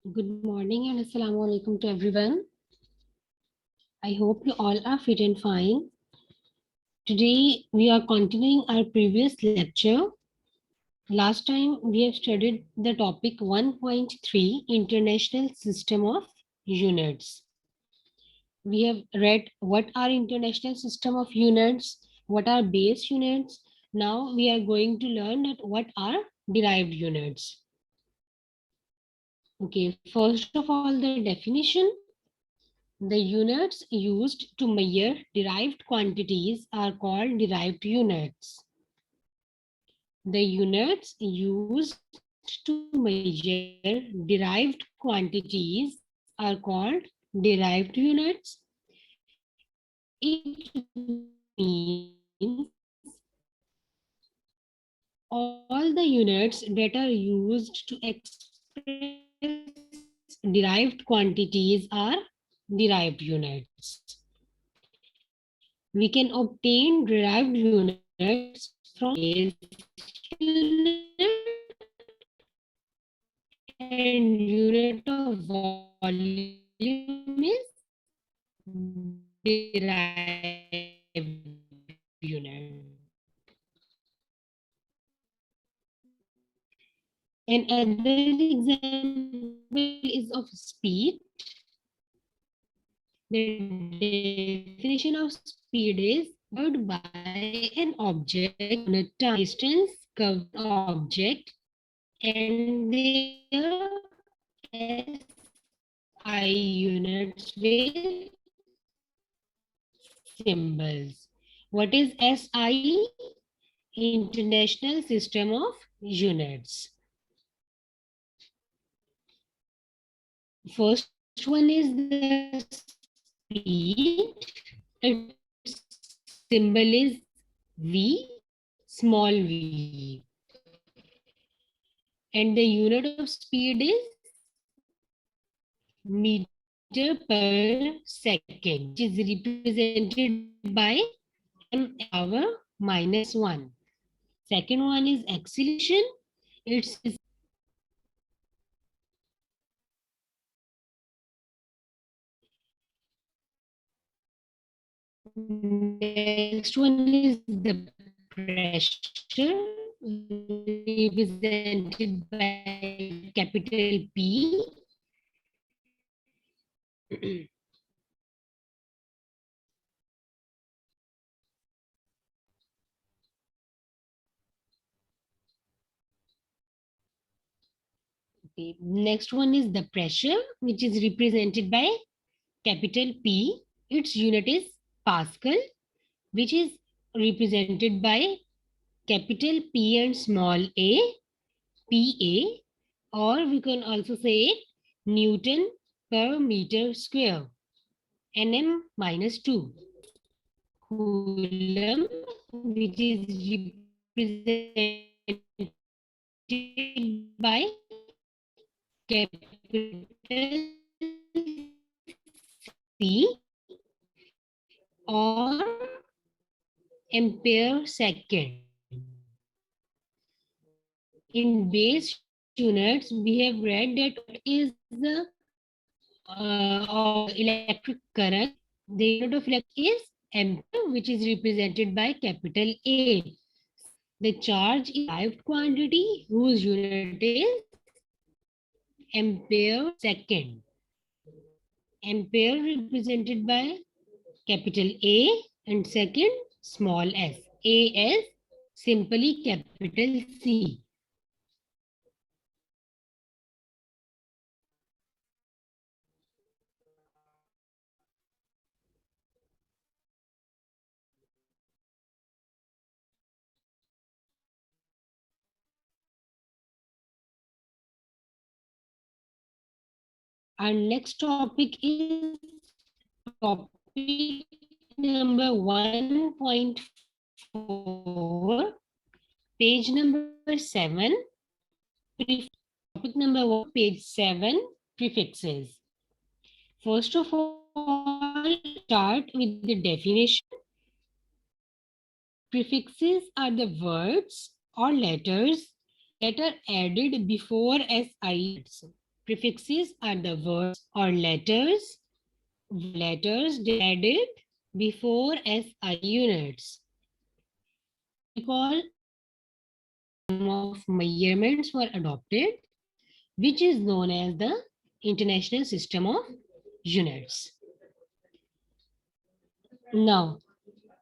Good morning and assalamu alaikum to everyone. I hope you all are fit and fine. Today we are continuing our previous lecture. Last time we have studied the topic 1.3 International System of Units. We have read what are international system of units, what are base units. Now we are going to learn that what are derived units. Okay, first of all the definition. The units used to measure derived quantities are called derived units. The units used to measure derived quantities are called derived units. It means all the units that are used to express derived quantities are derived units. We can obtain derived units from base unit and unit of volume is derived unit. Another example is of speed. The definition of speed is covered by an object on a time. Distance covered object and their SI units with symbols. What is SI? International System of Units. First one is the speed. Its symbol is V, small v. And the unit of speed is meter per second, which is represented by m power -1. Second one is acceleration. It's next one is the pressure represented by capital P. Okay. Next one is the pressure, which is represented by capital P. Its unit is Pascal, which is represented by capital P and small a, PA, or we can also say it Newton per meter square, Nm -2. Coulomb, which is represented by capital C or ampere second. In base units, we have read that what is the electric current. The unit of electric is ampere, which is represented by capital A. The charge is derived quantity whose unit is ampere second. Ampere represented by capital A and second small s. A as simply capital C. Our next topic is topic number 1.4, page number 7. Topic number 1, page 7, prefixes. First of all, start with the definition. Prefixes are the words or letters that are added before SI. Prefixes are the words or letters added before SI units. We call of measurements were adopted, which is known as the International System of Units. Now,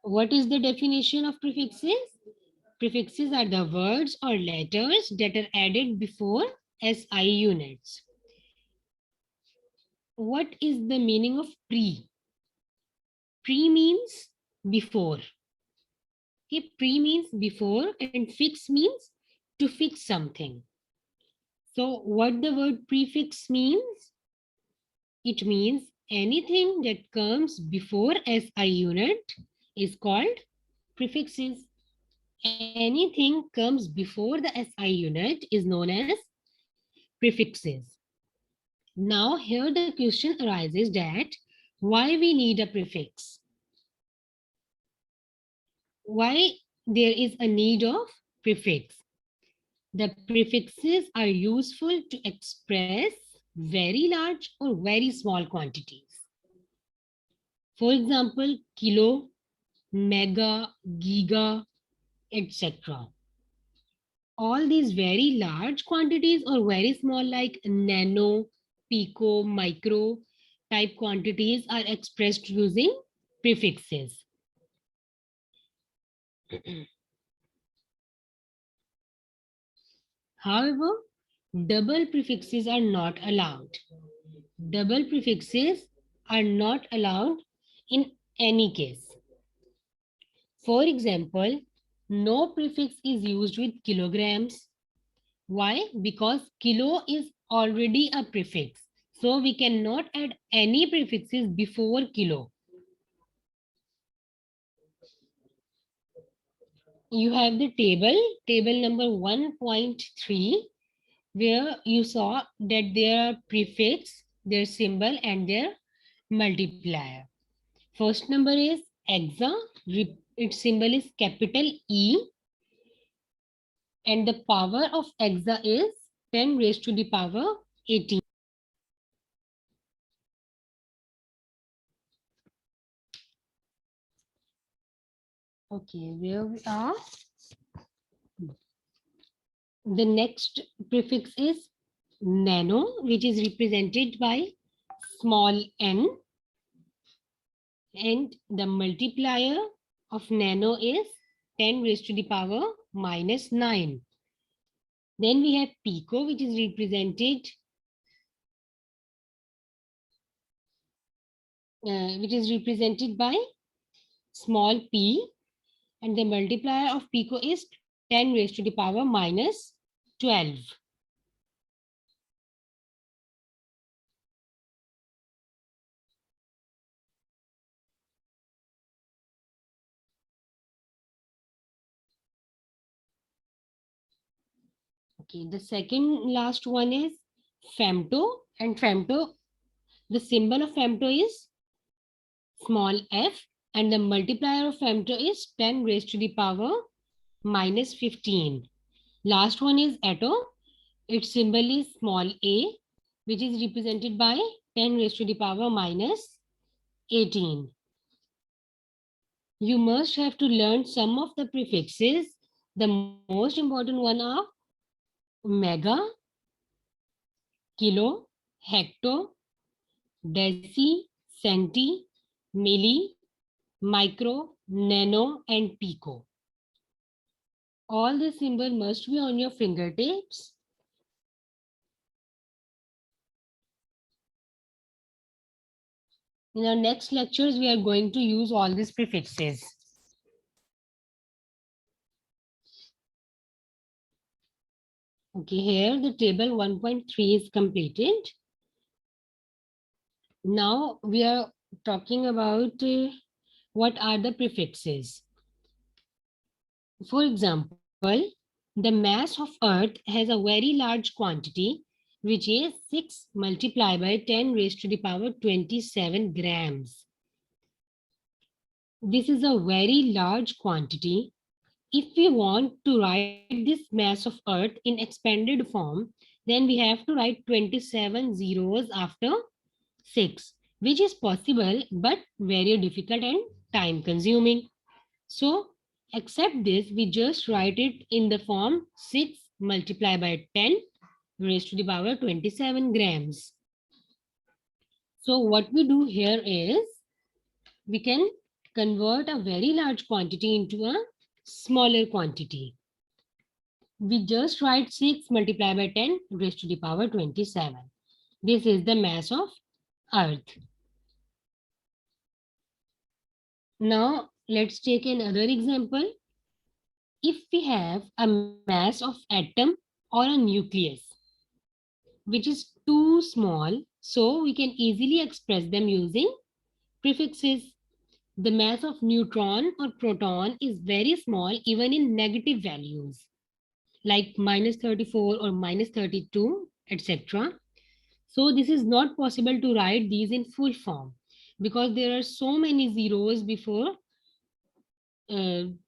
what is the definition of prefixes? Prefixes are the words or letters that are added before SI units. What is the meaning of pre? Pre means before. Okay, pre means before and fix means to fix something. So what the word prefix means? It means anything that comes before SI unit is called prefixes. Anything comes before the SI unit is known as prefixes. Now here the question arises that why we need a prefix? Why there is a need of prefix? The prefixes are useful to express very large or very small quantities. For example, kilo, mega, giga, etc. All these very large quantities or very small like nano, pico, micro type quantities are expressed using prefixes. However, double prefixes are not allowed. Double prefixes are not allowed in any case. For example, no prefix is used with kilograms. Why? Because kilo is already a prefix. So we cannot add any prefixes before kilo. You have the table number 1.3, where you saw that there are prefix, their symbol, and their multiplier. First number is exa, its symbol is capital E, and the power of exa is 10 raised to the power 18. Okay, where we are. The next prefix is nano, which is represented by small n. And the multiplier of nano is 10 raised to the power minus 9. Then we have pico, which is represented by small p, and the multiplier of pico is 10 raised to the power minus 12. Okay, the second last one is femto, and femto, the symbol of femto is small f, and the multiplier of femto is 10 raised to the power minus 15. Last one is atto. Its symbol is small a, which is represented by 10 raised to the power minus 18. You must have to learn some of the prefixes. The most important one are mega, kilo, hecto, deci, centi, milli, micro, nano, and pico. All the symbols must be on your fingertips. In our next lectures, we are going to use all these prefixes. Okay, here the table 1.3 is completed. Now we are talking about what are the prefixes. For example, the mass of Earth has a very large quantity, which is 6 multiplied by 10 raised to the power 27 grams. This is a very large quantity. If we want to write this mass of Earth in expanded form, then we have to write 27 zeros after 6, which is possible but very difficult and time consuming. So accept this, we just write it in the form 6 multiplied by 10 raised to the power 27 grams. So what we do here is we can convert a very large quantity into a smaller quantity. We just write 6 multiplied by 10 raised to the power 27. This is the mass of Earth. Now let's take another example. If we have a mass of atom or a nucleus, which is too small, so we can easily express them using prefixes. The mass of neutron or proton is very small even in negative values like -34 or -32, etc. So this is not possible to write these in full form because there are so many zeros before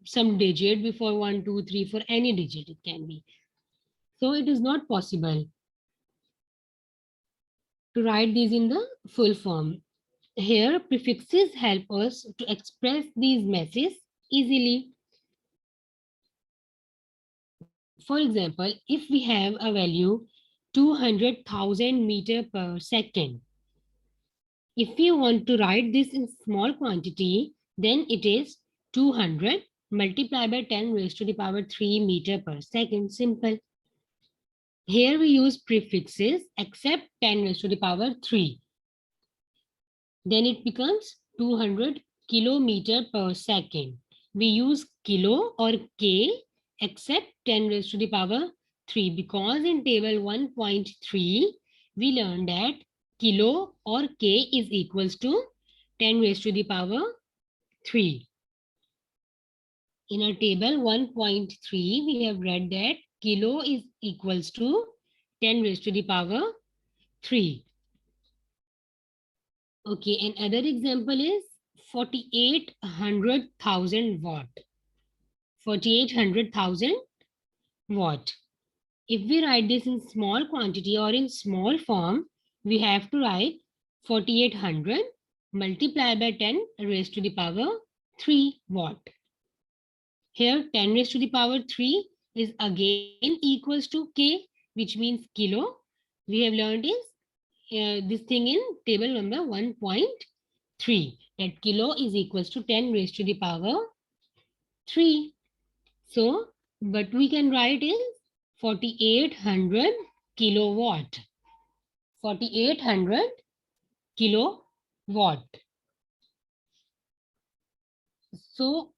some digit, before 1, 2, 3, for any digit it can be. So it is not possible to write these in the full form. Here, prefixes help us to express these masses easily. For example, if we have a value 200,000 meter per second, if we want to write this in small quantity, then it is 200 multiplied by 10 raised to the power 3 meter per second. Simple. Here we use prefixes except 10 raised to the power 3. Then it becomes 200 kilometer per second. We use kilo or K except 10 raised to the power 3 because in table 1.3 we learned that kilo or K is equals to 10 raised to the power 3. In our table 1.3 we have read that kilo is equals to 10 raised to the power 3. Okay, another example is 4800,000 watt. 4800,000 watt. If we write this in small quantity or in small form, we have to write 4800 multiplied by 10 raised to the power 3 watt. Here 10 raised to the power 3 is again equals to K, which means kilo. We have learned is this thing in table number 1.3, that kilo is equals to 10 raised to the power 3. So what we can write is 4800 kilowatt. 4800 kilowatt. So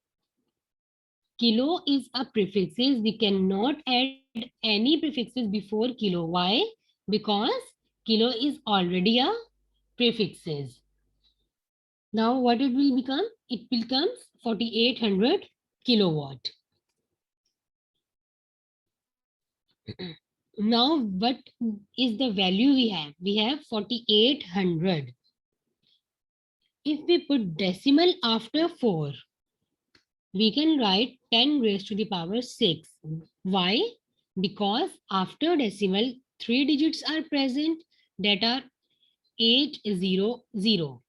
kilo is a prefixes. We cannot add any prefixes before kilo. Why? Because kilo is already a prefixes. Now what it will become? It becomes 4800 kilowatt. Now what is the value we have? We have 4800. If we put decimal after 4, we can write 10 raised to the power 6. Why? Because after decimal, 3 digits are present that are 800.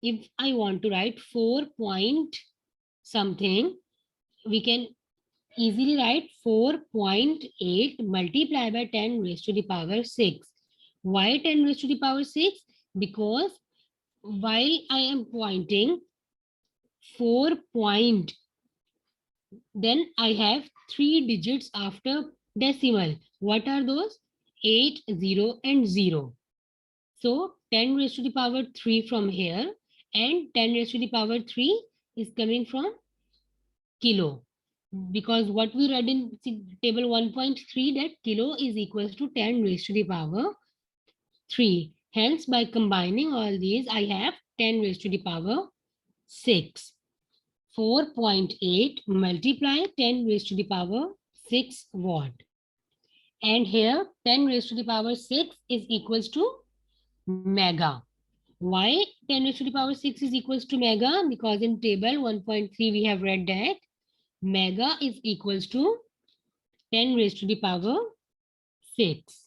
If I want to write 4 point something, we can easily write 4.8 multiplied by 10 raised to the power 6. Why 10 raised to the power 6? Because while I am pointing 4 point, then I have 3 digits after decimal. What are those? 8, 0 and 0. So 10 raised to the power 3 from here and 10 raised to the power 3 is coming from kilo. Because what we read in table 1.3 that kilo is equals to 10 raised to the power 3. Hence, by combining all these, I have 10 raised to the power 6. 4.8 multiply 10 raised to the power 6 watt. And here 10 raised to the power 6 is equals to mega. Why 10 raised to the power 6 is equals to mega? Because in table 1.3 we have read that mega is equals to 10 raised to the power 6.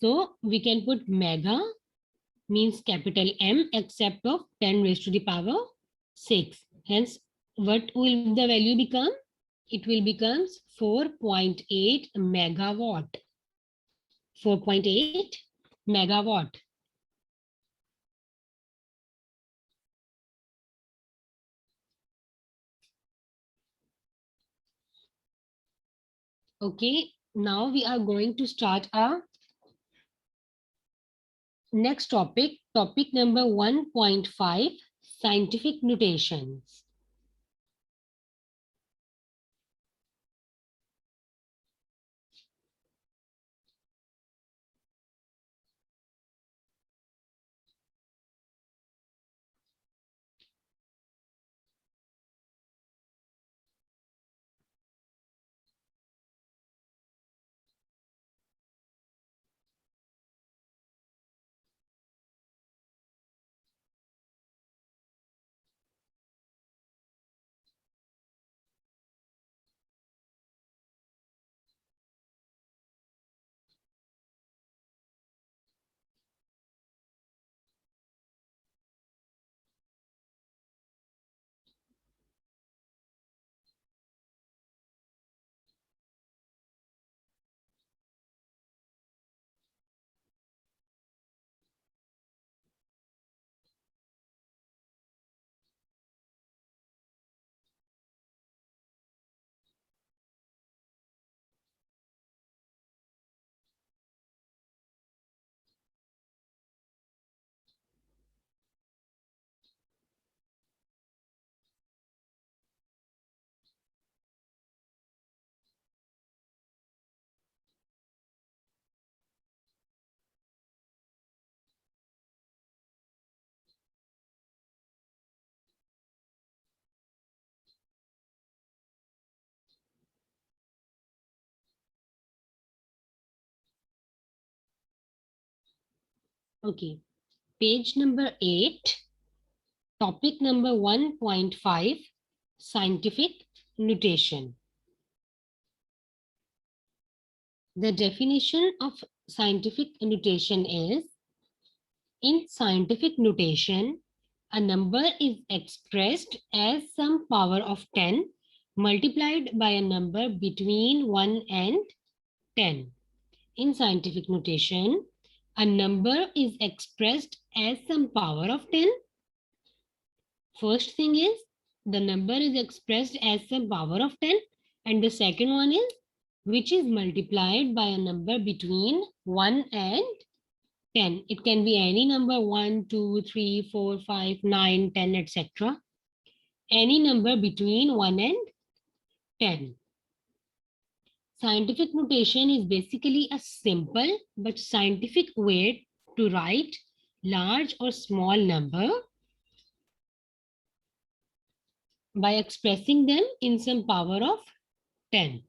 So we can put mega means capital M except of 10 raised to the power 6. Hence, what will the value become? It will become 4.8 megawatt. 4.8 megawatt. Okay, now we are going to start our next topic, topic number 1.5, scientific notations. Okay, page number 8, topic number 1.5, scientific notation. The definition of scientific notation is, in scientific notation, a number is expressed as some power of 10 multiplied by a number between 1 and 10. In scientific notation, a number is expressed as some power of 10. First thing is, the number is expressed as some power of 10. And the second one is, which is multiplied by a number between 1 and 10. It can be any number 1, 2, 3, 4, 5, 9, 10, etc. Any number between 1 and 10. Scientific notation is basically a simple but scientific way to write large or small number by expressing them in some power of 10.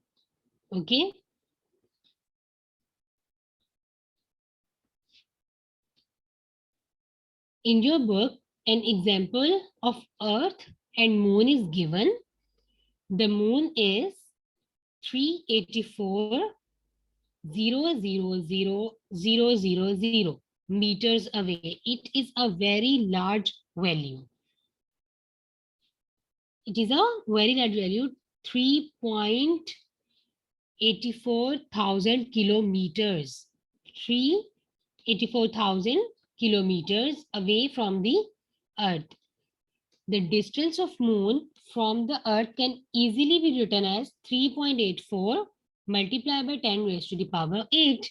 Okay. In your book, an example of Earth and Moon is given. The Moon is 384,000,000 meters away. It is a very large value. It is a very large value, 3.84,000 kilometers. 384,000 kilometers away from the Earth. The distance of Moon from the Earth can easily be written as 3.84 multiplied by 10 raised to the power 8.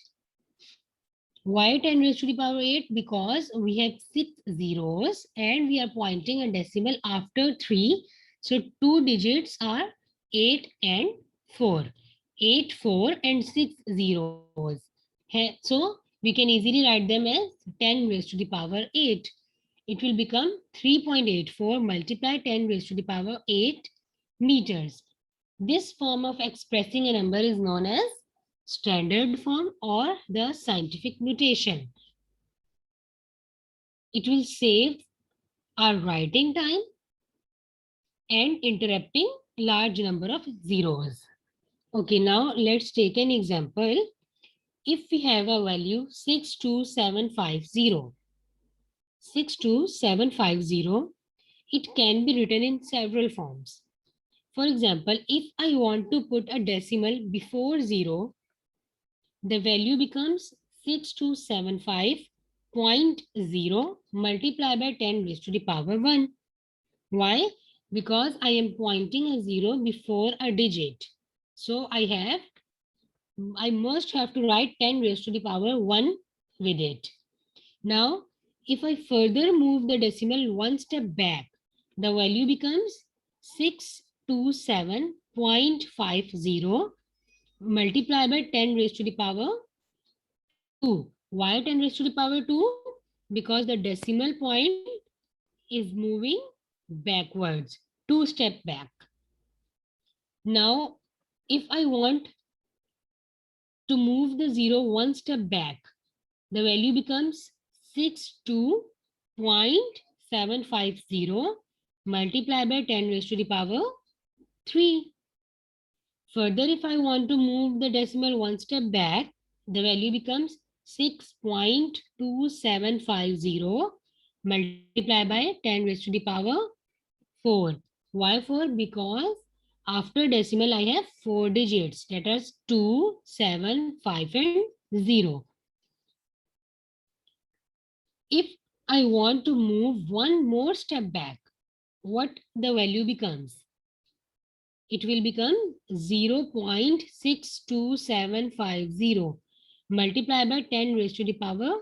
Why 10 raised to the power 8? Because we have 6 zeros and we are pointing a decimal after 3. So 2 digits are 8 and 4. 8, 4 and 6 zeros. So we can easily write them as 10 raised to the power 8. It will become 3.84 multiplied 10 raised to the power 8 meters. This form of expressing a number is known as standard form or the scientific notation. It will save our writing time and interrupting large number of zeros. Okay, now let's take an example. if we have a value 62750, 62750, it can be written in several forms. For example, if I want to put a decimal before 0, the value becomes 6275.0 multiplied by 10 raised to the power 1. Why? Because I am pointing a 0 before a digit. So I must have to write 10 raised to the power 1 with it. Now, if I further move the decimal one step back, the value becomes 627.50 multiplied by 10 raised to the power 2. Why 10 raised to the power 2? Because the decimal point is moving backwards, 2 step back. Now, if I want to move the 0 one step back, the value becomes 62.750 multiplied by 10 raised to the power 3. Further, if I want to move the decimal one step back, the value becomes 6.2750 multiplied by 10 raised to the power 4. Why 4? Because after decimal I have 4 digits, that is 2, 7, 5 and 0. If I want to move one more step back, what the value becomes? It will become 0.62750 multiplied by 10 raised to the power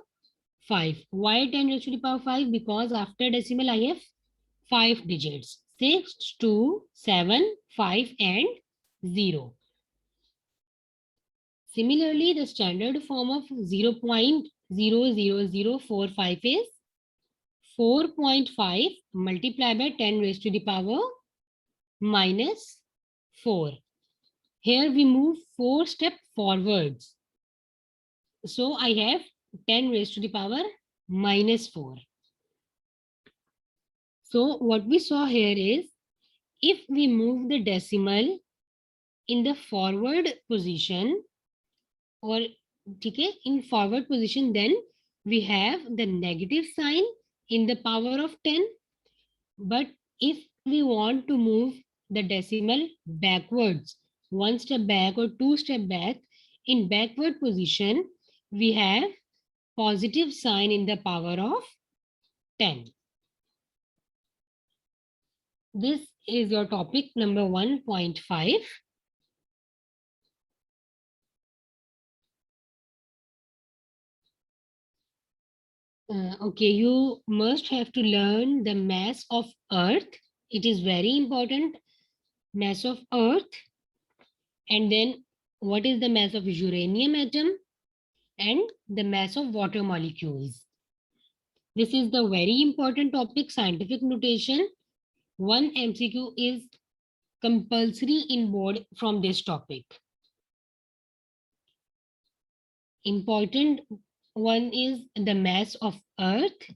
5. Why 10 raised to the power 5? Because after decimal I have 5 digits. 6, 2, 7, 5 and 0. Similarly, the standard form of 0.00045 is 4.5 multiplied by 10 raised to the power minus 4. Here we move 4 steps forwards. So I have 10 raised to the power minus 4. So what we saw here is, if we move the decimal in the forward position, or in forward position, then we have the negative sign in the power of 10. But if we want to move the decimal backwards, one step back or two step back, in backward position, we have positive sign in the power of 10. This is your topic number 1.5. Okay, you must have to learn the mass of Earth. It is very important, mass of Earth. And then what is the mass of uranium atom and the mass of water molecules. This is the very important topic, scientific notation. One MCQ is compulsory in board from this topic. Important one is the mass of Earth,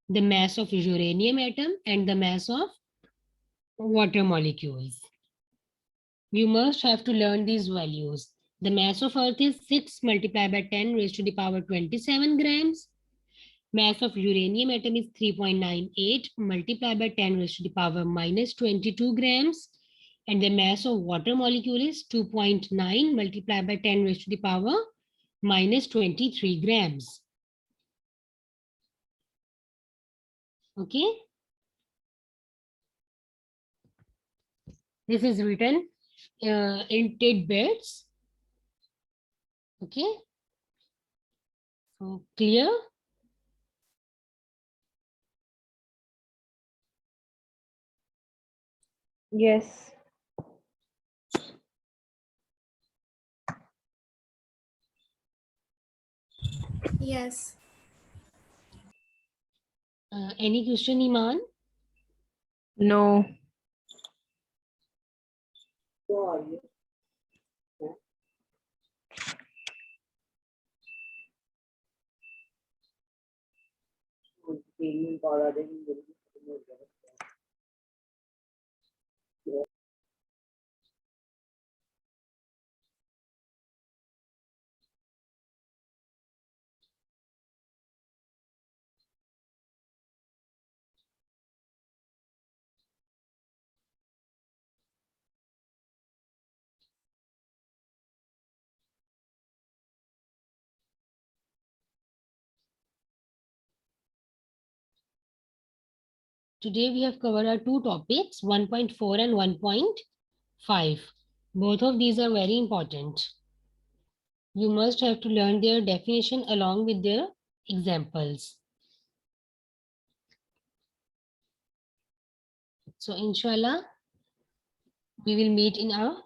the mass of uranium atom, and the mass of water molecules. You must have to learn these values. The mass of Earth is 6 multiplied by 10 raised to the power 27 grams. Mass of uranium atom is 3.98 multiplied by 10 raised to the power minus 22 grams. And the mass of water molecule is 2.9 multiplied by 10 raised to the power minus 23 grams. Okay. This is written in tidbits. Okay. So clear? Yes. Yes. Any question, Iman? No. Today we have covered our two topics, 1.4 and 1.5. Both of these are very important. You must have to learn their definition along with their examples. So inshallah, we will meet in our